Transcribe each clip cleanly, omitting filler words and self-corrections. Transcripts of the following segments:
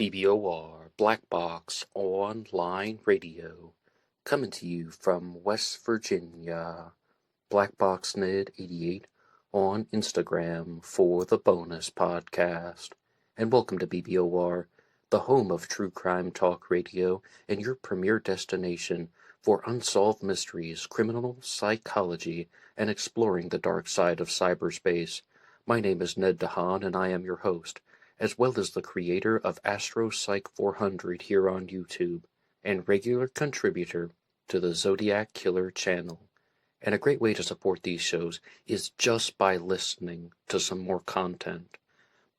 BBOR Black Box Online Radio, coming to you from West Virginia. BlackBoxNid88 on Instagram for the bonus podcast. And welcome to BBOR, the home of true crime talk radio and your premier destination for unsolved mysteries, criminal psychology, and exploring the dark side of cyberspace. My name is Ned DeHaan, and I am your host, as well as the creator of AstroPsych 400 here on YouTube, and regular contributor to the Zodiac Killer channel. And a great way to support these shows is just by listening to some more content.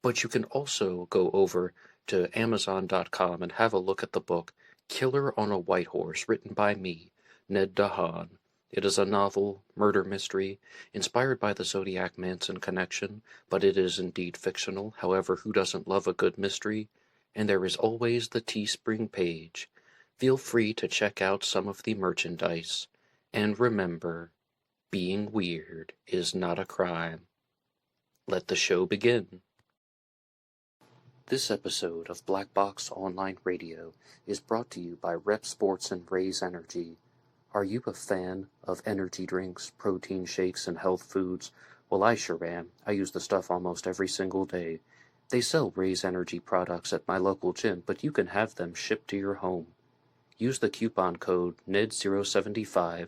But you can also go over to Amazon.com and have a look at the book Killer on a White Horse, written by me, Ned DeHaan. It is a novel, murder mystery, inspired by the Zodiac Manson connection, but it is indeed fictional. However, who doesn't love a good mystery? And there is always the TeeSpring page. Feel free to check out some of the merchandise. And remember, being weird is not a crime. Let the show begin. This episode of Black Box Online Radio is brought to you by Rep Sports and Raze Energy. Are you a fan of energy drinks, protein shakes, and health foods? Well, I sure am. I use the stuff almost every single day. They sell Raze Energy products at my local gym, but you can have them shipped to your home. Use the coupon code NED075,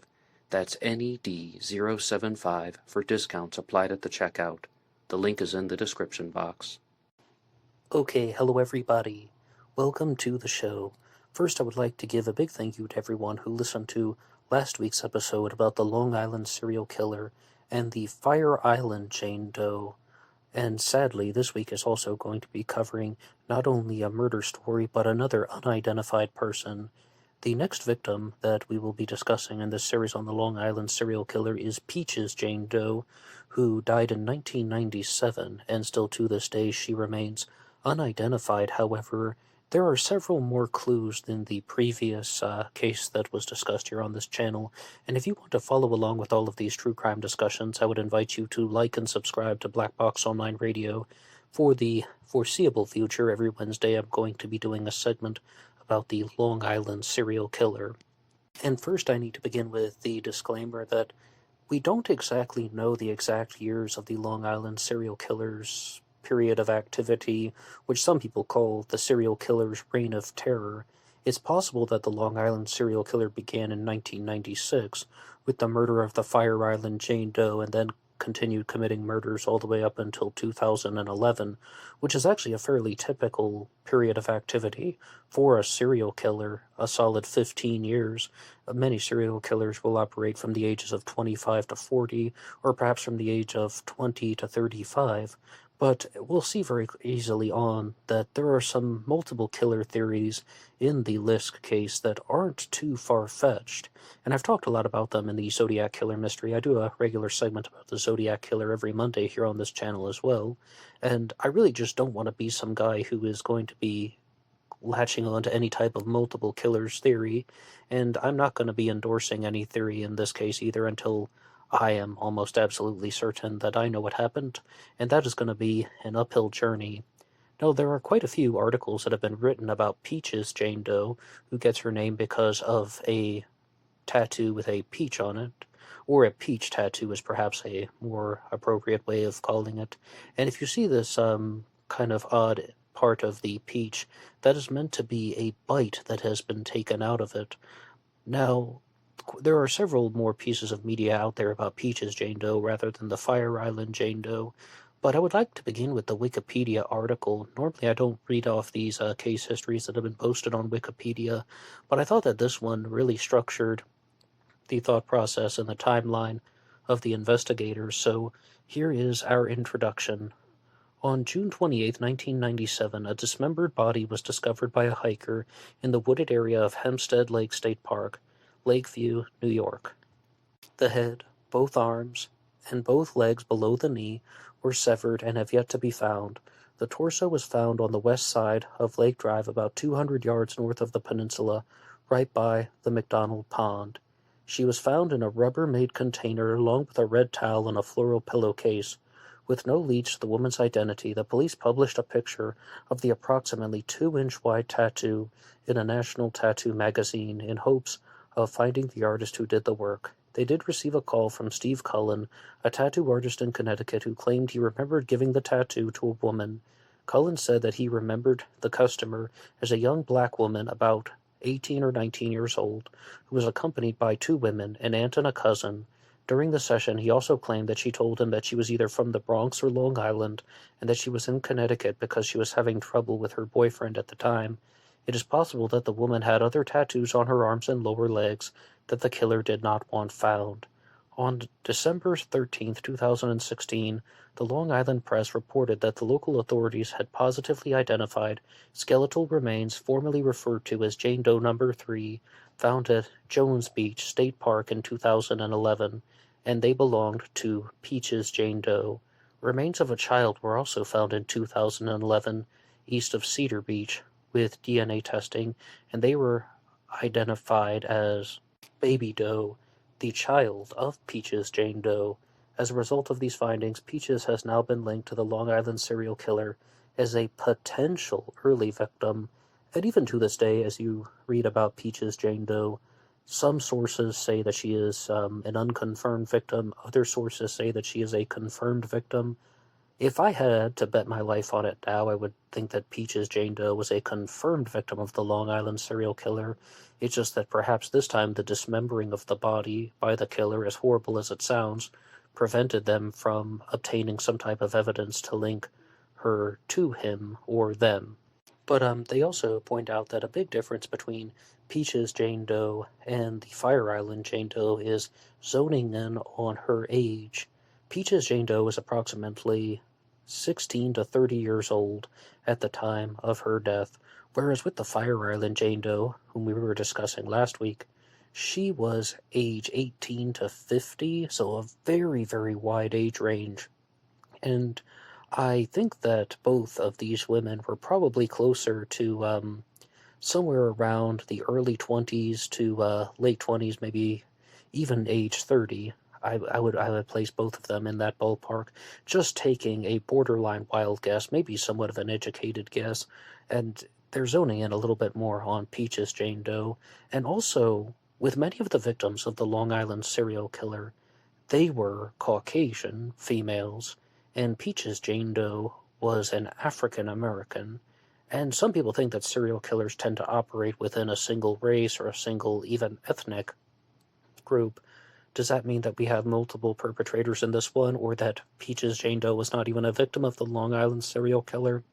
that's NED075, for discounts applied at the checkout. The link is in the description box. Okay, hello everybody. Welcome to the show. First, I would like to give a big thank you to everyone who listened to last week's episode about the Long Island serial killer and the Fire Island Jane Doe. And sadly, this week is also going to be covering not only a murder story, but another unidentified person. The next victim that we will be discussing in this series on the Long Island serial killer is Peaches Jane Doe, who died in 1997, and still to this day she remains unidentified. However, there are several more clues than the previous case that was discussed here on this channel, and if you want to follow along with all of these true crime discussions, I would invite you to like and subscribe to Black Box Online Radio. For the foreseeable future, every Wednesday I'm going to be doing a segment about the Long Island serial killer. And first I need to begin with the disclaimer that we don't exactly know the exact years of the Long Island serial killer's period of activity, which some people call the serial killer's reign of terror. It's possible that the Long Island serial killer began in 1996 with the murder of the Fire Island Jane Doe and then continued committing murders all the way up until 2011, which is actually a fairly typical period of activity for a serial killer, a solid 15 years. Many serial killers will operate from the ages of 25 to 40, or perhaps from the age of 20 to 35. But we'll see very easily on that there are some multiple killer theories in the Lisk case that aren't too far-fetched, and I've talked a lot about them in the Zodiac Killer mystery. I do a regular segment about the Zodiac Killer every Monday here on this channel as well, and I really just don't want to be some guy who is going to be latching on to any type of multiple killers theory, and I'm not going to be endorsing any theory in this case either until I am almost absolutely certain that I know what happened, and that is going to be an uphill journey. Now, there are quite a few articles that have been written about Peaches Jane Doe, who gets her name because of a tattoo with a peach on it, or a peach tattoo is perhaps a more appropriate way of calling it. And if you see this kind of odd part of the peach, that is meant to be a bite that has been taken out of it. Now, there are several more pieces of media out there about Peaches Jane Doe rather than the Fire Island Jane Doe, but I would like to begin with the Wikipedia article. Normally I don't read off these case histories that have been posted on Wikipedia, but I thought that this one really structured the thought process and the timeline of the investigators, so here is our introduction. On June 28, 1997, a dismembered body was discovered by a hiker in the wooded area of Hempstead Lake State Park, Lakeview, New York. The head, both arms, and both legs below the knee were severed and have yet to be found. The torso was found on the west side of Lake Drive, about 200 yards north of the peninsula, right by the McDonald Pond. She was found in a Rubbermaid container along with a red towel and a floral pillowcase. With no leads to the woman's identity, the police published a picture of the approximately 2-inch wide tattoo in a national tattoo magazine in hopes of finding the artist who did the work. They did receive a call from Steve Cullen, a tattoo artist in Connecticut, who claimed he remembered giving the tattoo to a woman. Cullen said that he remembered the customer as a young black woman about 18 or 19 years old, who was accompanied by 2 women, an aunt and a cousin. During the session, he also claimed that she told him that she was either from the Bronx or Long Island, and that she was in Connecticut because she was having trouble with her boyfriend at the time. It is possible that the woman had other tattoos on her arms and lower legs that the killer did not want found. On December 13, 2016, the Long Island Press reported that the local authorities had positively identified skeletal remains formerly referred to as Jane Doe No. 3, found at Jones Beach State Park in 2011, and they belonged to Peaches Jane Doe. Remains of a child were also found in 2011 east of Cedar Beach with DNA testing, and they were identified as Baby Doe, the child of Peaches Jane Doe. As a result of these findings, Peaches has now been linked to the Long Island serial killer as a potential early victim, and even to this day, as you read about Peaches Jane Doe, some sources say that she is an unconfirmed victim, other sources say that she is a confirmed victim. If I had to bet my life on it now, I would think that Peaches Jane Doe was a confirmed victim of the Long Island serial killer. It's just that perhaps this time the dismembering of the body by the killer, as horrible as it sounds, prevented them from obtaining some type of evidence to link her to him or them. But they also point out that a big difference between Peaches Jane Doe and the Fire Island Jane Doe is zoning in on her age. Peaches Jane Doe was approximately 16 to 30 years old at the time of her death, whereas with the Fire Island Jane Doe, whom we were discussing last week, she was age 18 to 50, so a very, very wide age range. And I think that both of these women were probably closer to somewhere around the early 20s to late 20s, maybe even age 30. I would place both of them in that ballpark, just taking a borderline wild guess, maybe somewhat of an educated guess, and they're zoning in a little bit more on Peaches Jane Doe, and also with many of the victims of the Long Island serial killer, they were Caucasian females, and Peaches Jane Doe was an African American. And some people think that serial killers tend to operate within a single race or a single, even ethnic group. Does that mean that we have multiple perpetrators in this one, or that Peaches Jane Doe was not even a victim of the Long Island serial killer?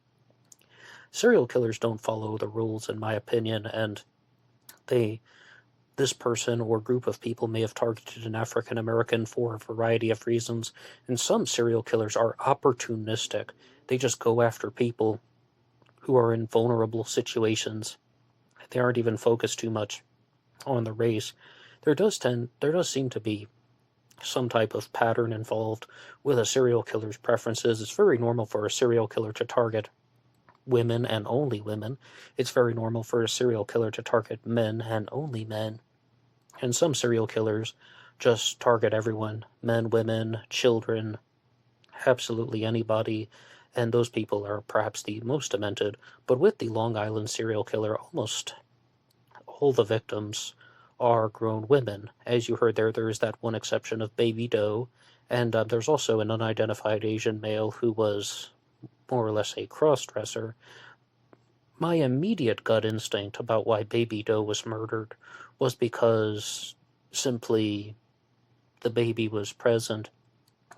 Serial killers don't follow the rules, in my opinion, and this person or group of people may have targeted an African American for a variety of reasons, and some serial killers are opportunistic. They just go after people who are in vulnerable situations. They aren't even focused too much on the race. There does seem to be some type of pattern involved with a serial killer's preferences. It's very normal for a serial killer to target women and only women. It's very normal for a serial killer to target men and only men. And some serial killers just target everyone, men, women, children, absolutely anybody, and those people are perhaps the most demented. But with the Long Island serial killer, almost all the victims are grown women. As you heard there is that one exception of Baby Doe, and there's also an unidentified Asian male who was more or less a cross-dresser. My immediate gut instinct about why Baby Doe was murdered was because simply the baby was present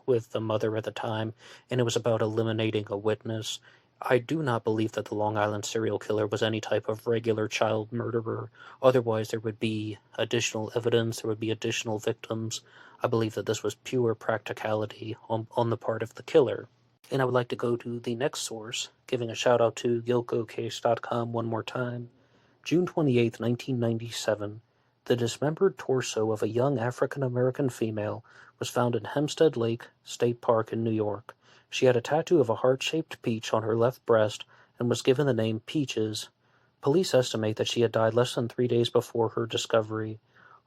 with the mother at the time, and it was about eliminating a witness. I do not believe that the Long Island serial killer was any type of regular child murderer. Otherwise, there would be additional evidence, there would be additional victims. I believe that this was pure practicality on the part of the killer. And I would like to go to the next source, giving a shout out to GilcoCase.com one more time. June 28, 1997, the dismembered torso of a young African-American female was found in Hempstead Lake State Park in New York. She had a tattoo of a heart-shaped peach on her left breast and was given the name Peaches. Police estimate that she had died less than 3 days before her discovery.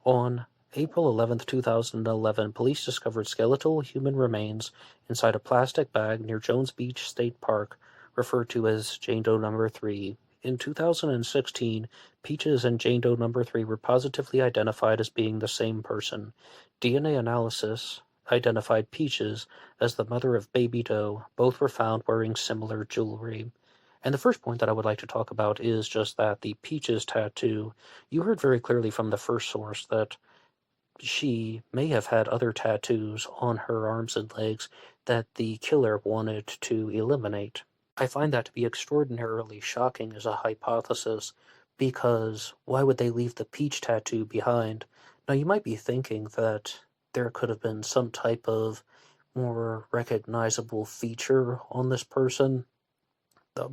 On April 11th, 2011, police discovered skeletal human remains inside a plastic bag near Jones Beach State Park, referred to as Jane Doe number 3. In 2016, Peaches and Jane Doe number 3 were positively identified as being the same person. DNA analysis identified Peaches as the mother of Baby Doe. Both were found wearing similar jewelry. And the first point that I would like to talk about is just that the Peaches tattoo. You heard very clearly from the first source that she may have had other tattoos on her arms and legs that the killer wanted to eliminate. I find that to be extraordinarily shocking as a hypothesis, because why would they leave the peach tattoo behind? Now, you might be thinking that there could have been some type of more recognizable feature on this person,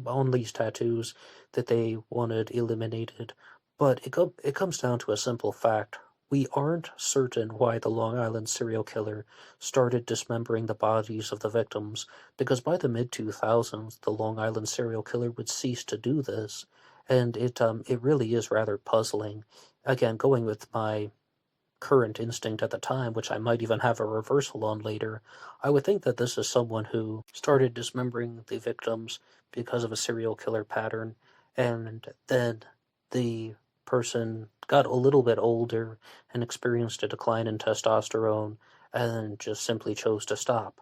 on these tattoos, that they wanted eliminated, but it comes down to a simple fact. We aren't certain why the Long Island serial killer started dismembering the bodies of the victims, because by the mid-2000s, the Long Island serial killer would cease to do this, and it really is rather puzzling. Again, going with my current instinct at the time, which I might even have a reversal on later, I would think that this is someone who started dismembering the victims because of a serial killer pattern, and then the person got a little bit older and experienced a decline in testosterone and just simply chose to stop.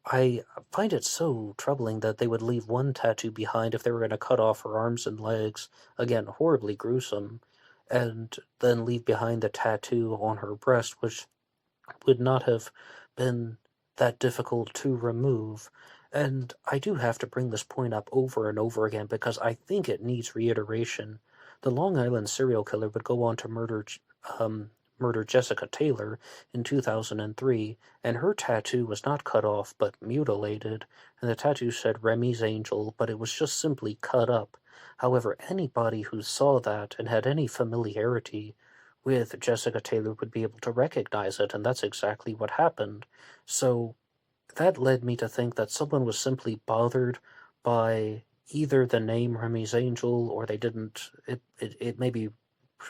I find it so troubling that they would leave one tattoo behind if they were going to cut off her arms and legs, again, horribly gruesome, and then leave behind the tattoo on her breast, which would not have been that difficult to remove. And I do have to bring this point up over and over again because I think it needs reiteration. The Long Island serial killer would go on to murder Jessica Taylor in 2003, and her tattoo was not cut off but mutilated, and the tattoo said Remy's Angel, but it was just simply cut up. However, anybody who saw that and had any familiarity with Jessica Taylor would be able to recognize it, and that's exactly what happened. So that led me to think that someone was simply bothered by either the name Remy's Angel, or they didn't, it maybe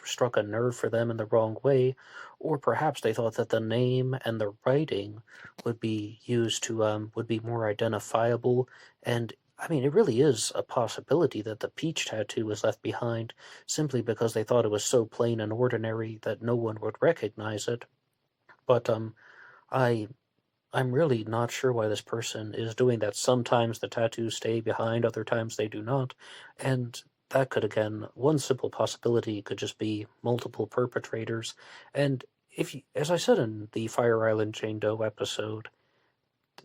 struck a nerve for them in the wrong way, or perhaps they thought that the name and the writing would be used to, would be more identifiable. And I mean, it really is a possibility that the peach tattoo was left behind simply because they thought it was so plain and ordinary that no one would recognize it. But I I'm really not sure why this person is doing that. Sometimes the tattoos stay behind, other times they do not. And that could, again, one simple possibility could just be multiple perpetrators. And if you, as I said in the Fire Island Jane Doe episode,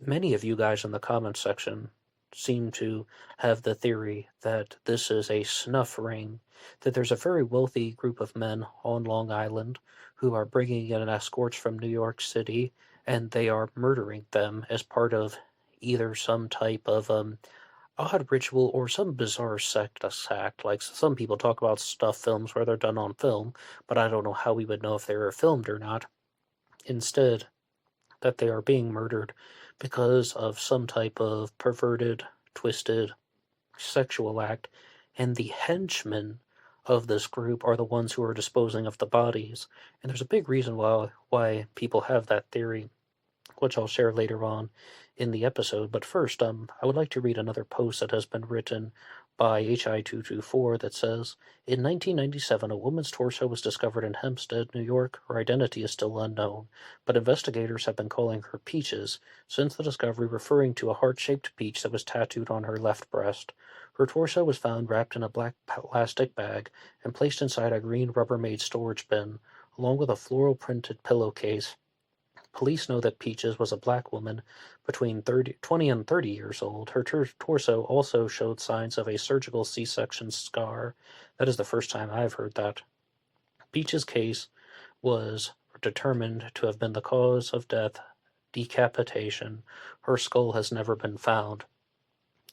many of you guys in the comments section seem to have the theory that this is a snuff ring, that there's a very wealthy group of men on Long Island who are bringing in escorts from New York City, and they are murdering them as part of either some type of odd ritual or some bizarre sect act. Like some people talk about stuff films where they're done on film, but I don't know how we would know if they were filmed or not. Instead, that they are being murdered because of some type of perverted, twisted sexual act, and the henchmen of this group are the ones who are disposing of the bodies. And there's a big reason why people have that theory, which I'll share later on in the episode. But first, I would like to read another post that has been written by HI224 that says, in 1997, a woman's torso was discovered in Hempstead, New York. Her identity is still unknown, but investigators have been calling her Peaches since the discovery, referring to a heart-shaped peach that was tattooed on her left breast. Her torso was found wrapped in a black plastic bag and placed inside a green Rubbermaid storage bin, along with a floral-printed pillowcase. Police know that Peaches was a black woman between 20 and 30 years old. Her torso also showed signs of a surgical C-section scar. That is the first time I've heard that. Peaches' case was determined to have been the cause of death, decapitation. Her skull has never been found.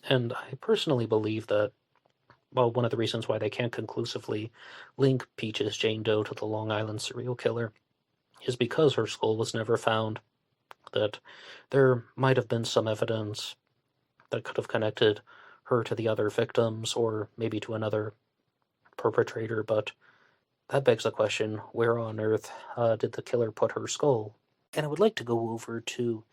And I personally believe that, well, one of the reasons why they can't conclusively link Peaches Jane Doe to the Long Island serial killer is because her skull was never found, that there might have been some evidence that could have connected her to the other victims or maybe to another perpetrator, but that begs the question, where on earth did the killer put her skull? And I would like to go over to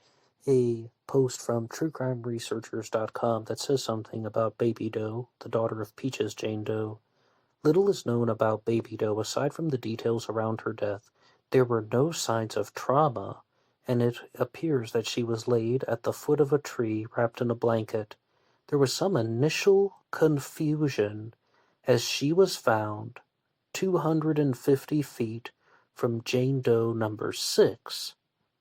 a post from TrueCrimeResearchers.com that says something about Baby Doe, the daughter of Peaches Jane Doe. Little is known about Baby Doe aside from the details around her death. There were no signs of trauma, and it appears that she was laid at the foot of a tree wrapped in a blanket. There was some initial confusion as she was found 250 feet from Jane Doe number 6,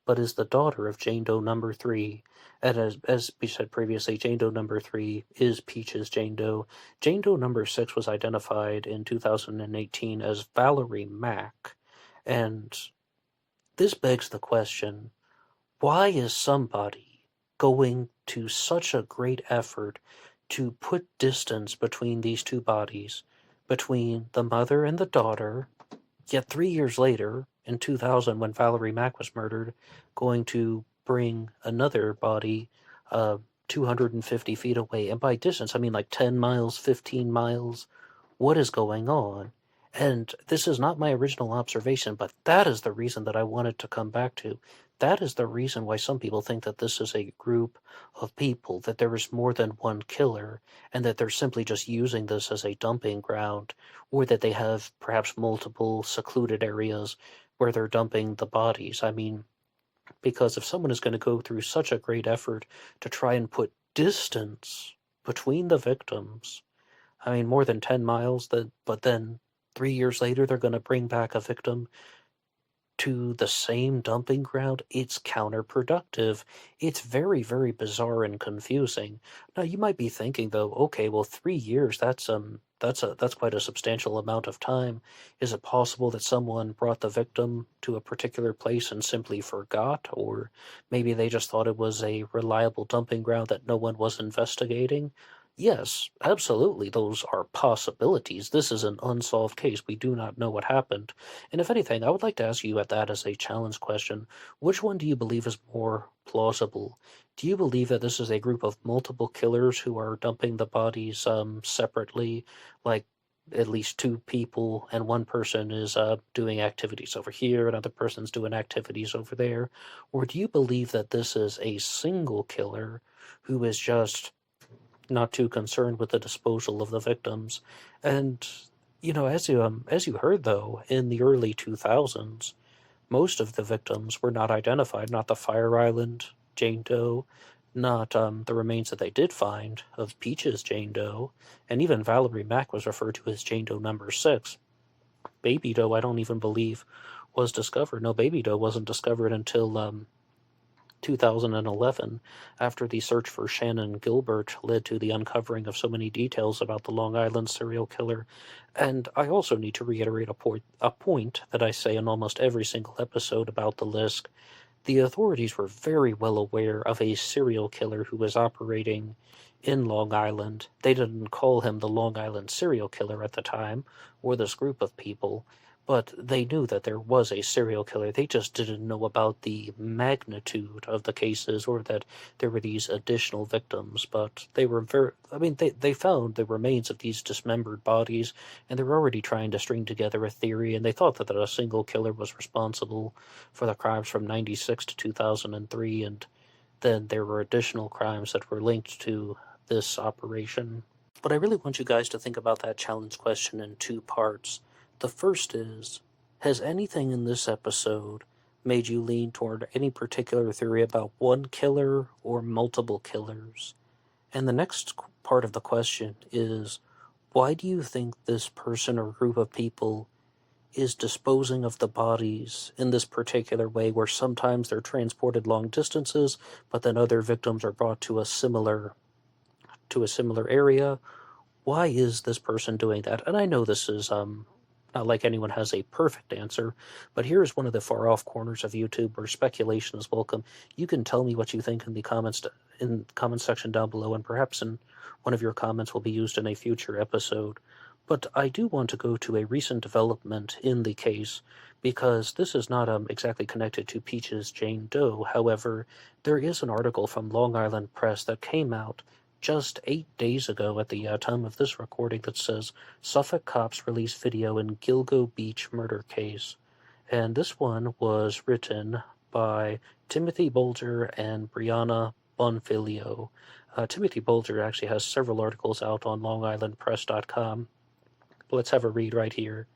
but is the daughter of Jane Doe number 3. And as we said previously, Jane Doe number 3 is Peaches Jane Doe. Jane Doe number 6 was identified in 2018 as Valerie Mack. And this begs the question, why is somebody going to such a great effort to put distance between these two bodies, between the mother and the daughter, yet 3 years later, in 2000, when Valerie Mack was murdered, going to bring another body 250 feet away? And by distance, I mean like 10 miles, 15 miles. What is going on? And this is not my original observation, but that is the reason that I wanted to come back to. That is the reason why some people think that this is a group of people, that there is more than one killer, and that they're simply just using this as a dumping ground, or that they have perhaps multiple secluded areas where they're dumping the bodies. I mean, because if someone is going to go through such a great effort to try and put distance between the victims, I mean, more than 10 miles, but then 3 years later, they're going to bring back a victim to the same dumping ground. It's counterproductive. It's very, very bizarre and confusing. Now, you might be thinking, though, okay, well, 3 years, that's quite a substantial amount of time. Is it possible that someone brought the victim to a particular place and simply forgot? Or maybe they just thought it was a reliable dumping ground that no one was investigating? Yes, absolutely, those are possibilities. This is an unsolved case. We do not know what happened. And if anything, I would like to ask you at that as a challenge question. Which one do you believe is more plausible? Do you believe that this is a group of multiple killers who are dumping the bodies separately, like at least two people, and one person is doing activities over here, another person's doing activities over there? Or do you believe that this is a single killer who is just not too concerned with the disposal of the victims? And as you heard, though, in the early 2000s, most of the victims were not identified. Not the Fire Island Jane Doe, not the remains that they did find of Peaches Jane Doe, and even Valerie Mack was referred to as Jane Doe number 6. Baby Doe, I don't even believe, was discovered. No, Baby Doe wasn't discovered until 2011, after the search for Shannon Gilbert led to the uncovering of so many details about the Long Island serial killer. And I also need to reiterate a point that I say in almost every single episode about the list. The authorities were very well aware of a serial killer who was operating in Long Island. They didn't call him the Long Island serial killer at the time, or this group of people, but they knew that there was a serial killer. They just didn't know about the magnitude of the cases, or that there were these additional victims. But they were they found the remains of these dismembered bodies, and they were already trying to string together a theory, and they thought that a single killer was responsible for the crimes from 96 to 2003, and then there were additional crimes that were linked to this operation. But I really want you guys to think about that challenge question in two parts. The first is, has anything in this episode made you lean toward any particular theory about one killer or multiple killers? And the next part of the question is, why do you think this person or group of people is disposing of the bodies in this particular way, where sometimes they're transported long distances, but then other victims are brought to a similar area? Why is this person doing that? And I know this is not like anyone has a perfect answer, but here's one of the far off corners of YouTube where speculation is welcome. You can tell me what you think in the comment section down below, and perhaps in one of your comments will be used in a future episode. But I do want to go to a recent development in the case, because this is not exactly connected to Peaches Jane Doe. However, there is an article from Long Island Press that came out just 8 days ago at the time of this recording that says Suffolk cops release video in Gilgo Beach murder case. And this one was written by Timothy Bolger and Brianna Bonfilio. Timothy Bolger actually has several articles out on LongIslandPress.com. Let's have a read right here.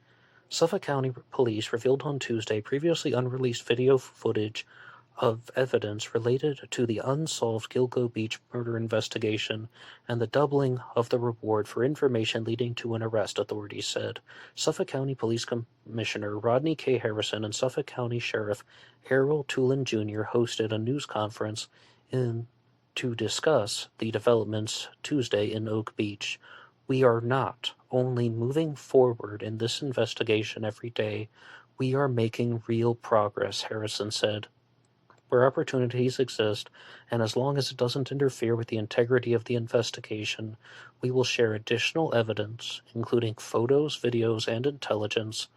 Suffolk County Police revealed on Tuesday previously unreleased video footage of evidence related to the unsolved Gilgo Beach murder investigation and the doubling of the reward for information leading to an arrest, authorities said. Suffolk County Police Commissioner Rodney K. Harrison and Suffolk County Sheriff Harold Tulin Jr. hosted a news conference to discuss the developments Tuesday in Oak Beach. We are not only moving forward in this investigation every day, we are making real progress, Harrison said. Where opportunities exist, and as long as it doesn't interfere with the integrity of the investigation, we will share additional evidence, including photos, videos, and intelligence,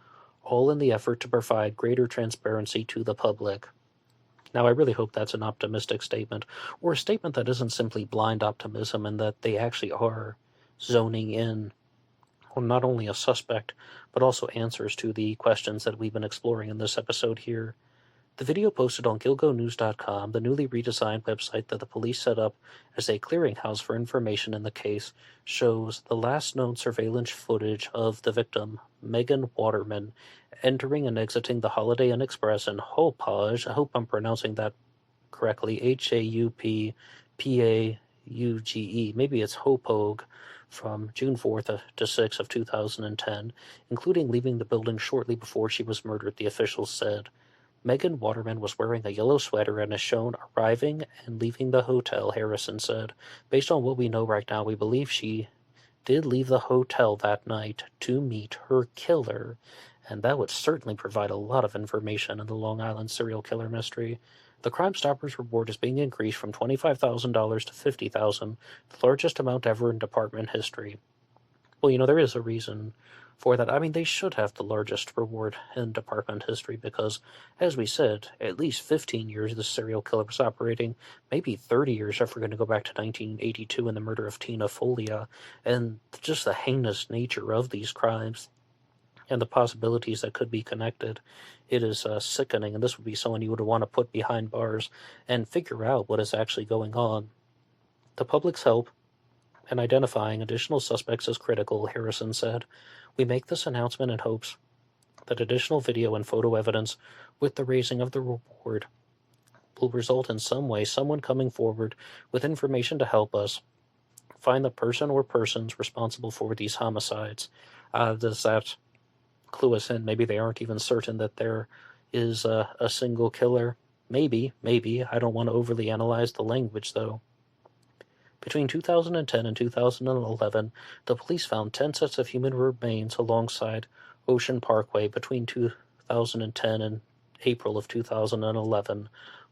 all in the effort to provide greater transparency to the public. Now, I really hope that's an optimistic statement, or a statement that isn't simply blind optimism and that they actually are zoning in on not only a suspect, but also answers to the questions that we've been exploring in this episode here. The video posted on GilgoNews.com, the newly redesigned website that the police set up as a clearinghouse for information in the case, shows the last known surveillance footage of the victim, Megan Waterman, entering and exiting the Holiday Inn Express in Haupauge. I hope I'm pronouncing that correctly. Haupauge. Maybe it's Haupoge, from June 4th to 6th of 2010, including leaving the building shortly before she was murdered, the officials said. Megan Waterman was wearing a yellow sweater and is shown arriving and leaving the hotel, Harrison said. Based on what we know right now, we believe she did leave the hotel that night to meet her killer, and that would certainly provide a lot of information in the Long Island serial killer mystery. The Crime Stoppers reward is being increased from $25,000 to $50,000, the largest amount ever in department history. Well, there is a reason for that. I mean, they should have the largest reward in department history because, as we said, at least 15 years this serial killer was operating, maybe 30 years if we're going to go back to 1982 and the murder of Tina Folia, and just the heinous nature of these crimes and the possibilities that could be connected. It is sickening, and this would be someone you would want to put behind bars and figure out what is actually going on. The public's help and identifying additional suspects is critical, Harrison said. We make this announcement in hopes that additional video and photo evidence with the raising of the reward will result in some way someone coming forward with information to help us find the person or persons responsible for these homicides. Does that clue us in? Maybe they aren't even certain that there is a single killer. Maybe. I don't want to overly analyze the language, though. Between 2010 and 2011, the police found 10 sets of human remains alongside Ocean Parkway between 2010 and April of 2011,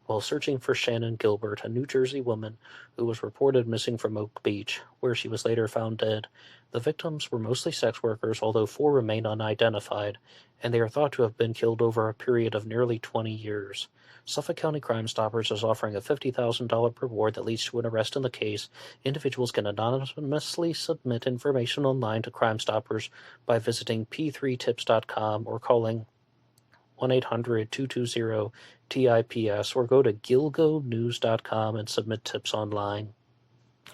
while searching for Shannon Gilbert, a New Jersey woman who was reported missing from Oak Beach, where she was later found dead. The victims were mostly sex workers, although 4 remain unidentified, and they are thought to have been killed over a period of nearly 20 years. Suffolk County Crime Stoppers is offering a $50,000 reward that leads to an arrest in the case. Individuals can anonymously submit information online to Crime Stoppers by visiting p3tips.com or calling 1-800-220-TIPS or go to gilgonews.com and submit tips online.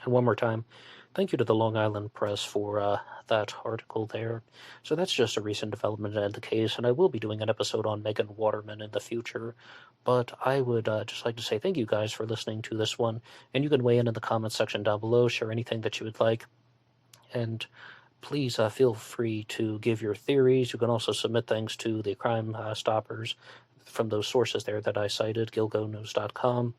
And one more time, thank you to the Long Island Press for that article there. So that's just a recent development in the case, and I will be doing an episode on Megan Waterman in the future. But I would just like to say thank you guys for listening to this one, and you can weigh in the comments section down below, share anything that you would like, and please feel free to give your theories. You can also submit things to the Crime Stoppers from those sources there that I cited, gilgonews.com,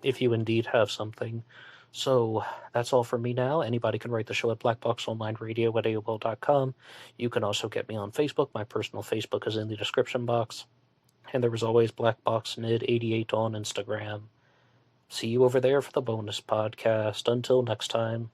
if you indeed have something. So that's all from me now. Anybody can write the show at BlackBoxOnlineRadio at AOL.com. You can also get me on Facebook. My personal Facebook is in the description box. And there was always BlackBoxNid88 on Instagram. See you over there for the bonus podcast. Until next time.